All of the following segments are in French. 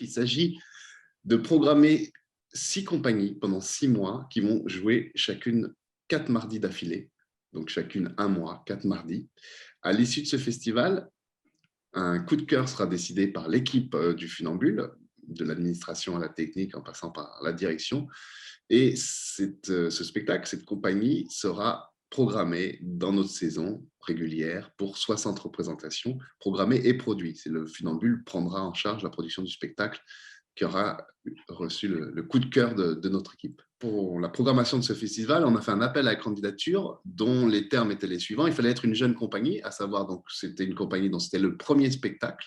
Il s'agit de programmer 6 compagnies pendant 6 mois qui vont jouer chacune 4 mardis d'affilée, donc chacune un mois, 4 mardis. À l'issue de ce festival, un coup de cœur sera décidé par l'équipe du Funambule, de l'administration à la technique en passant par la direction. Et ce spectacle, cette compagnie sera programmée dans notre saison régulière pour 60 représentations, programmées et produites. Le Funambule prendra en charge la production du spectacle qui aura reçu le coup de cœur de notre équipe. Pour la programmation de ce festival, on a fait un appel à la candidature dont les termes étaient les suivants. Il fallait être une jeune compagnie, à savoir, donc, c'était une compagnie dont c'était le premier spectacle,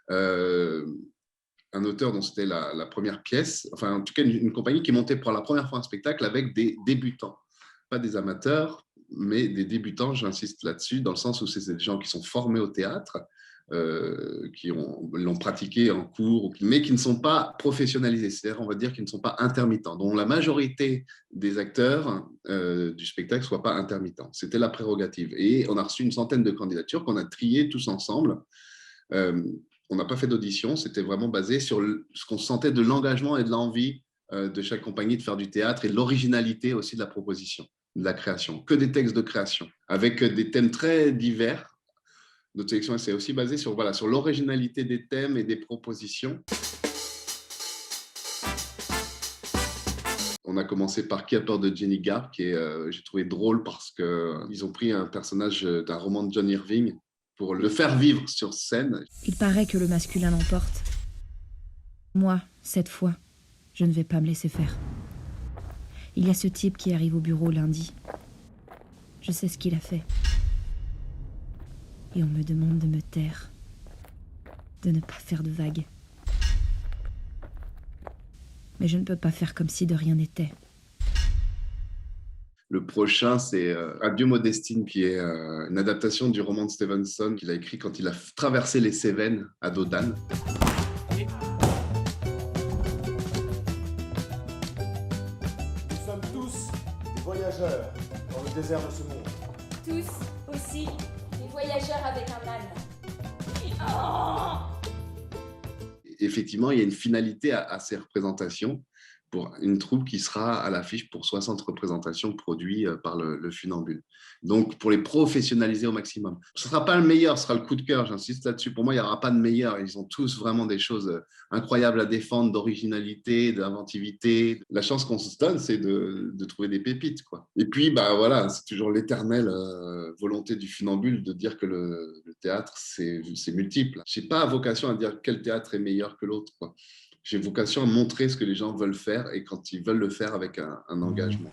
un auteur dont c'était la première pièce, enfin en tout cas une compagnie qui montait pour la première fois un spectacle avec des débutants, pas des amateurs, mais des débutants, j'insiste là-dessus, dans le sens où c'est des gens qui sont formés au théâtre, qui l'ont pratiqué en cours, mais qui ne sont pas professionnalisés, c'est-à-dire on va dire qu'ils ne sont pas intermittents, dont la majorité des acteurs du spectacle ne soient pas intermittents. C'était la prérogative. Et on a reçu une centaine de candidatures qu'on a triées tous ensemble. On n'a pas fait d'audition, c'était vraiment basé sur ce qu'on sentait de l'engagement et de l'envie de chaque compagnie de faire du théâtre et de l'originalité aussi de la proposition, de la création. Que des textes de création, avec des thèmes très divers. Notre sélection s'est aussi basée sur l'originalité des thèmes et des propositions. On a commencé par Qui a peur de Jenny Garth, qui est, j'ai trouvé drôle parce qu'ils ont pris un personnage d'un roman de John Irving pour le faire vivre sur scène. Il paraît que le masculin l'emporte. Moi, cette fois, je ne vais pas me laisser faire. Il y a ce type qui arrive au bureau lundi. Je sais ce qu'il a fait. Et on me demande de me taire, de ne pas faire de vagues. Mais je ne peux pas faire comme si de rien n'était. Le prochain, c'est Adieu Modestine, qui est une adaptation du roman de Stevenson qu'il a écrit quand il a traversé les Cévennes à Dodane. Nous sommes tous des voyageurs dans le désert de ce monde. Tous aussi des voyageurs avec un âne. Oh! Effectivement, il y a une finalité à ces représentations pour une troupe qui sera à l'affiche pour 60 représentations produites par le Funambule. Donc, pour les professionnaliser au maximum. Ce ne sera pas le meilleur, ce sera le coup de cœur, j'insiste là-dessus. Pour moi, il n'y aura pas de meilleur. Ils ont tous vraiment des choses incroyables à défendre, d'originalité, d'inventivité. La chance qu'on se donne, c'est de trouver des pépites, quoi. Et puis, voilà, c'est toujours l'éternelle volonté du Funambule de dire que le théâtre, c'est multiple. Je n'ai pas vocation à dire quel théâtre est meilleur que l'autre, quoi. J'ai vocation à montrer ce que les gens veulent faire et quand ils veulent le faire avec un engagement.